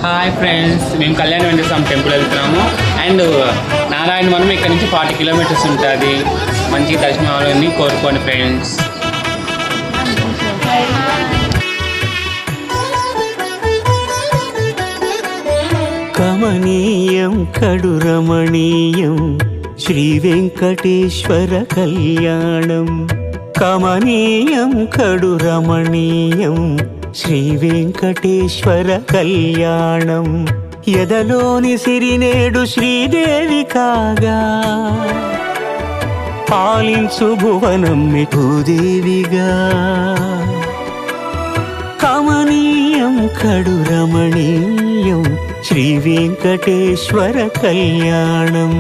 Hi friends, మేము కళ్యాణ Venkateswara temple వెళ్తున్నాము. అండ్ నారాయణవనం ఇక్కడ నుంచి 40 కిలోమీటర్స్ ఉంటుంది. మంచి దర్శనాలని కోరుకోండి ఫ్రెండ్స్. కమనీయం కడు రమణీయం శ్రీ వెంకటేశ్వర కళ్యాణం. కమనీయం కడు రమణీయం శ్రీ వెంకటేశ్వర కళ్యాణం. ఎదలోని సిరినేడు శ్రీదేవి కాగా పాలించు భువనం భూదేవిగా. కమనీయం కడు రమణీయం శ్రీ వెంకటేశ్వర కళ్యాణం.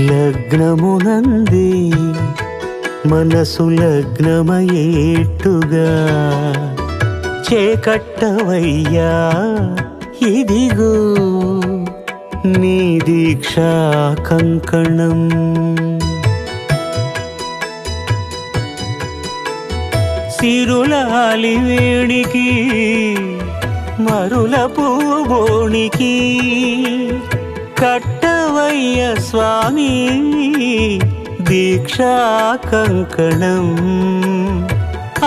లగ్నమునందే మనసు లగ్నమయేట్టుగా చేకట్టవయ్యా ఇదిగో నీ దీక్షా కంకణం. సిరులాలి వేడికి మరుల పూబోనికి కట్టవయ్య స్వామి దీక్షా కంకణం.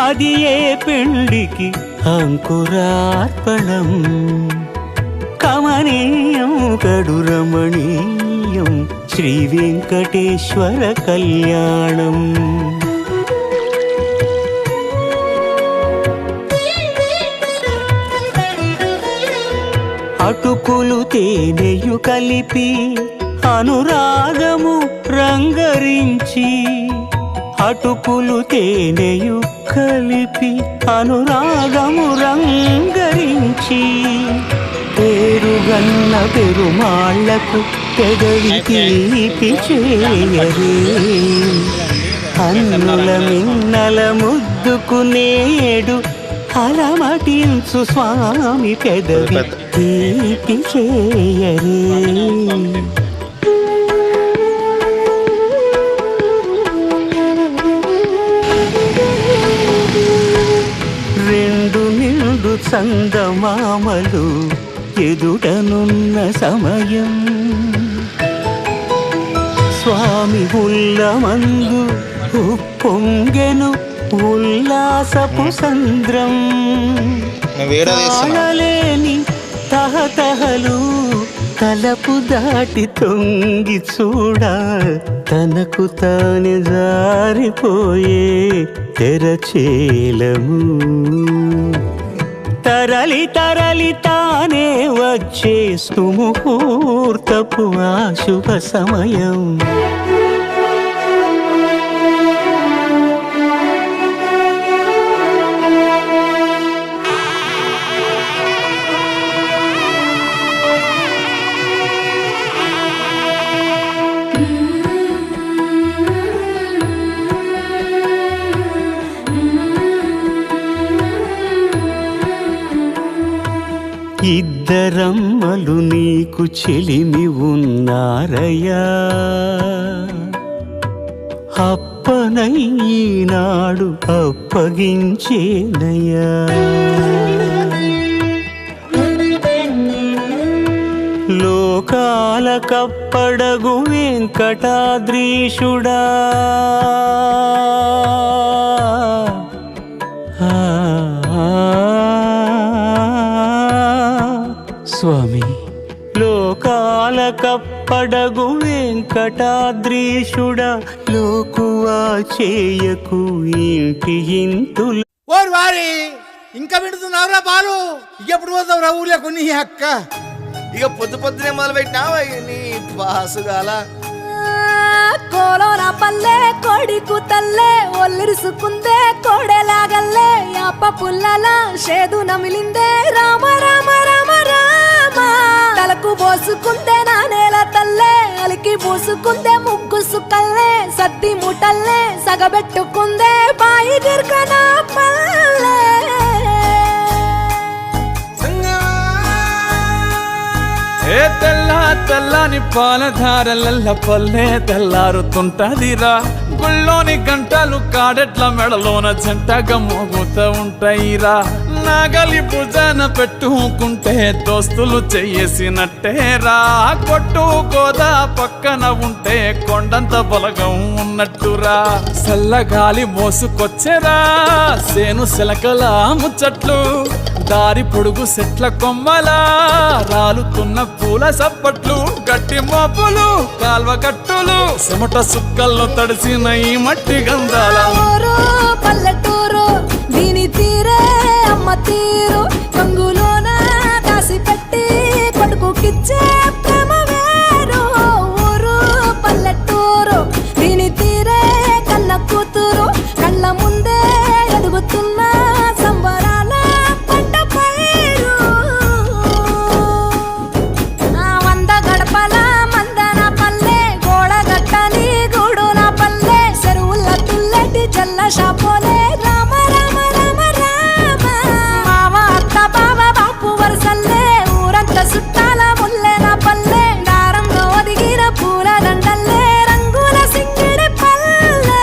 అది ఏ పెండికి అంకురార్పణం. కమనీయం కడు రమణీయం శ్రీ వెంకటేశ్వర కళ్యాణం. అటుకులు తేనెయు కలిపి అనురాగము రంగరించి. అటుకులు తేనెయు కలిపి అనురాగము రంగరించి. పేరుగన్న పెరుమాళ్లకు పెదవి తీపి చేయరే. అన్నుల మిన్నల ముద్దుకునేడు అలమటించు స్వామి పెదవి తీపి చేయరే. రెండు నిండు చందమామలు ఎదుటనున్న సమయం. స్వామి ఉల్లమందు ఉప్పొంగెను ఉల్లాసపు సంద్రం. కానలేని తహతహలు తలపు దాటి తొంగి చూడ తనకు తానే జారిపోయే తెరచేలము. తరలి తరలి తానే వచ్చే సుముహూర్తపు ఆ శుభ సమయం. ఇద్దరమ్మలు నీకు చెలిమి ఉన్నారయ్యా. అప్పనయ్యనాడు అప్పగించేనయ్యా. లోకాల కప్పడగు వెంకటాద్రీషుడా. స్వామి లోకాల కప్పడగు వెంకటాద్రీషుడా. లోకువా చేయకు ఇంటి ఇంతులు. ఓరు వారి ఇంకా వింటున్నావురా బాలు? ఎప్పుడు పోతావు రా ఊర్లో నీ అక్క? ఇక పొద్దు పొద్దునే మొదలు పెట్టినావా నీ బాసుగాల? కోలోన పల్లె కొడికు తల్లే ఒల్లిరుసుకుందే కోడెలాగల్లే. యాప పుల్లల షేదు నమిలిందే రామ రామ రామ రామ. తలకు పోసుకుందే నా నేల తల్లే అలికి పూసుకుందే ముగ్గు సుక్కల్లే. సద్ది ముటల్లే సగబెట్టుకుందే బాయి గిర్కనా పల్లె. ఏ తెల్ల తెల్లని పాలధారలల్ల పల్లె తెల్లారుతుంటదిరా. గుళ్ళోని గంటలు కాడెట్ల మెడలోన జంటగా మోగుతూ ఉంటాయిరా. నాగలి భుజాన పెట్టుకుంటే దోస్తులు చెయ్యేసినట్టేరా. కొట్టు గోదా పక్కన ఉంటే కొండంత బలగం ఉన్నట్టురా. చల్లగాలి మోసుకొచ్చెరా సేను శిలకల ముచ్చట్లు. దారి పొడుగు చెట్ల కొమ్మలా రాలుతున్న పూల సప్పట్లు. గట్టి మోపులు కాల్వ కట్టులు చెమట సుక్కల్లో తడిసిన ఈ మట్టి గంధాల. ఊరు పల్లెటూరు దీని తీరే అమ్మ తీరు. కంగులోన దాసి పెట్టి కొడుకుకిచ్చే ప్రేమ వేరు. ఊరు పల్లెటూరు దీని తీరే కన్న కూతురు. కళ్ళ ముందే ఎదుగుతున్న సంబరాల పంట పైరు. వంద గడపల మందన పల్లె గోడగట్టని గూడు నా పల్లె. చెరువుల తుల్లటి జల్ల షాపోలే రామ రామ రామ రామ. మావ అత్త బావ బాపు వరసల్లే ఊరంత సుట్టాల ముల్లె నా పల్లె. దారంలో ఒదిగిన పూల దండల్లే రంగుల సింగిడి పల్లె.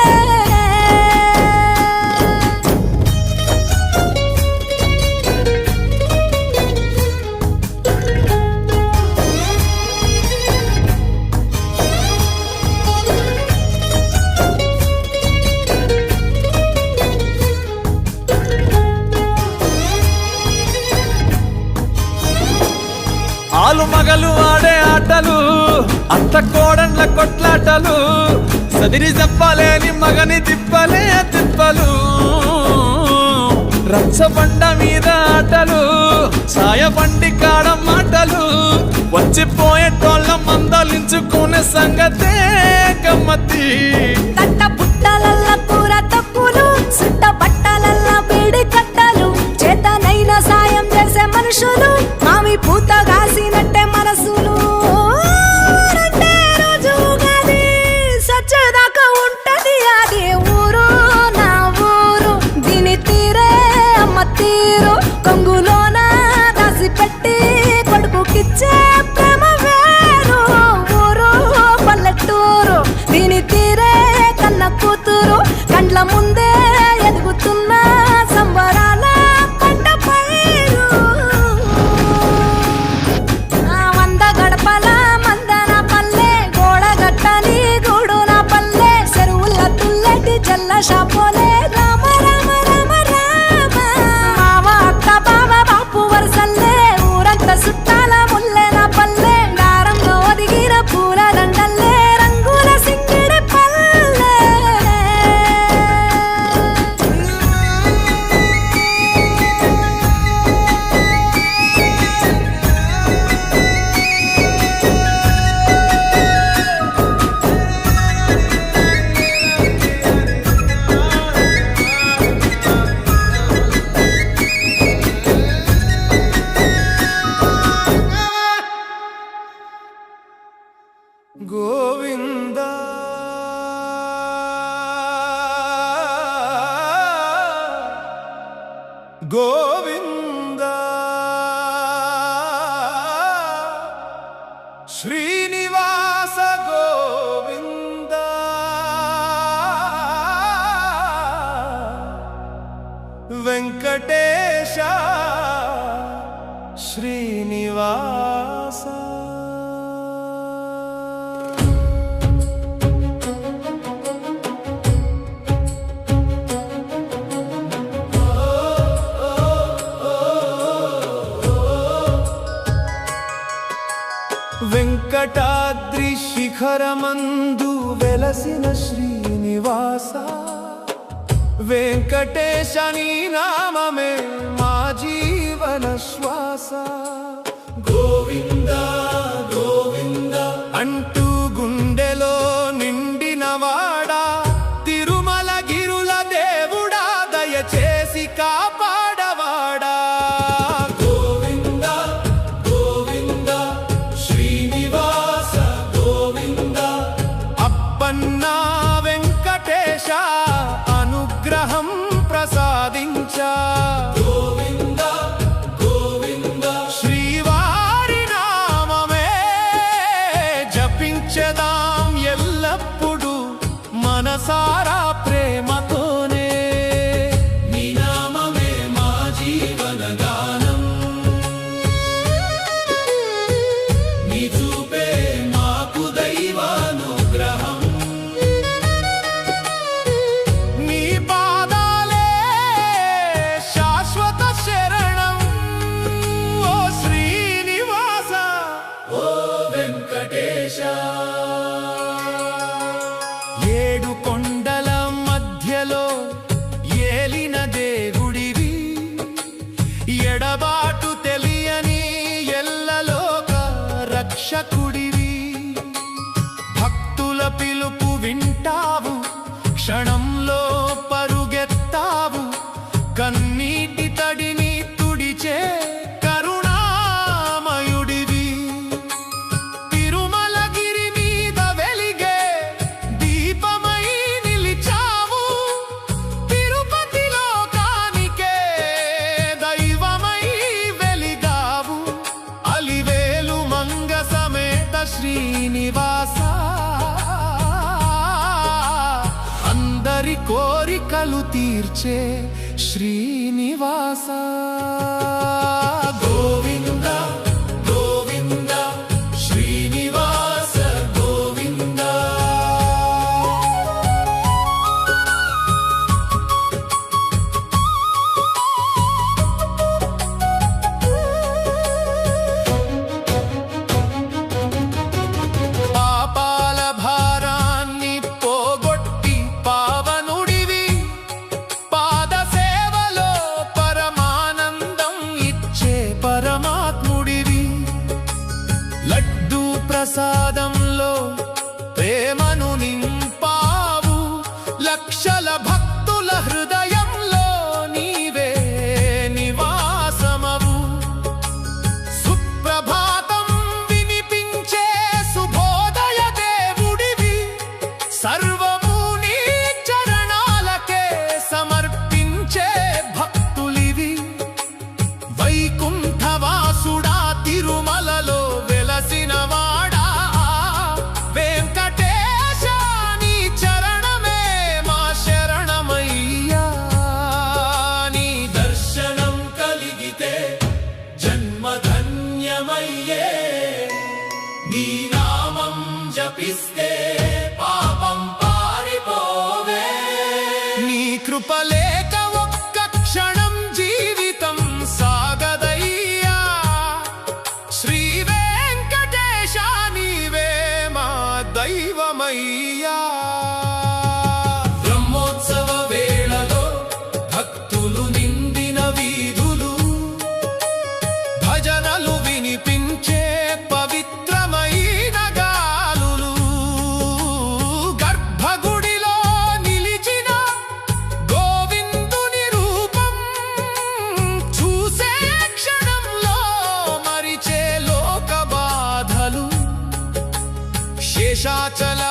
ఆలు మగలు ఆడే ఆటలు అత్త కోడన్ల కొట్లాటలు. సదిరి చెప్పలేని మగని తిప్పలే తిప్పలు. రచ్చబండ మీద ఆటలు ఛాయ బండి కాడ మాటలు. వచ్చిపోయేటోళ్ళ మందలించుకునే సంగతే గమ్మతి. కట్ట పుట్టలల్ల కూర తప్పులు సుట్ట బట్టలల్ల బీడి కట్టలు. చేతనైన సాయం చేసే మనుషులు మామి పూత కాసినట్టే మనసులు. రెండే రోజు ఉగాది సచ్చేదాకా ఉంటది అది ఊరు నా ఊరు. దీని తీరే అమ్మ తీరు. కొంగులోన దాసి పెట్టి కొడుకుకిచ్చే ప్రేమ వేరు. ఊరు పల్లెటూరు దీని తీరే కన్న కూతురు. కండ్ల ముందే ఎదుగుతున్న సంబరాల పంట పైరు. వంద గడపల మందన పల్లె గోడగట్టని గూడు నా పల్లె. చెరువుల తుల్లటి జల్ల షాపోలే రామ రామ రామ రామ. మావ అత్త బావ బాపు వరసల్లే ఊరంత సుట్టాల ముల్లె నా పల్లె. దారంలో ఒదిగిన పూల దండల్లే రంగుల సింగిడి పల్లె. గోవింద గోవింద శ్రీనివాస గోవింద. వెంకటేశ శ్రీనివాస. వెంకటాద్రి శిఖరమందు వెలసిన శ్రీనివాస. వెంకటేశ నీ నామమే మా జీవన శ్వాస. గోవింద గోవింద అంటూ గుండెలో నిండినవాడా. తిరుమల గిరుల దేవుడా దయచేసి కాపాడవాడా. గోవింద గోవింద శ్రీనివాస గోవింద. అప్పన్న వెంకటేశ అనుగ్రహం ప్రసాదించా. గోవింద గోవింద శ్రీ రక్షకుడివి భక్తుల పిలుపు వింటావు క్షణంలో పరుగెత్తావు కన్నీటి తడిని తుడిచే కరుణామయుడివి తిరుమలగిరి మీద వెలిగే దీపమై నిలిచావు తిరుపతి లోకానికే దైవమై వెలిగావు అలివేలు మంగ సమేత శ్రీనివాస అందరి కోరికలు తీర్చే శ్రీనివాస గోవింద గోవింద శ్రీనివాస గోవింద పాపాల భారాన్ని పోగొట్టి పావనుడివి పాద సేవలో పరమానందం ఇచ్చే పరమాత్ముడివి లడ్డూ ప్రసాదంలో ప్రేమను నింపావు లక్షల భక్తుల హృదయంలో నీవే నివాసమవు సుప్రభాతం వినిపించే శుభోదయ దేవుడివి సర్వము నీ చరణాలకే సమర్పించే భక్తులివి వైకుంఠవాసుడా తిరుమలలో వెలసినవాడా వెంకటేశ నీ చరణమే మా శరణమయ్యా నీ దర్శనం కలిగితే జన్మధన్యమయ్యే నీ నామం జపిస్తే పాపం పారిపోవే నీ కృపలేక ఒక్క క్షణం జీవితం సాగదయ్యా శ్రీ వెంకటేశ నీవే మా దైవమయ్యా బ్రహ్మోత్సవ వేళలో భక్తులు నిండిన వీధులు భజనలు వినిపించే పవిత్రమైన గాలులు గర్భగుడిలో నిలిచిన గోవిందుని రూపం చూసే క్షణంలో మరిచే లోక బాధలు శేషాచల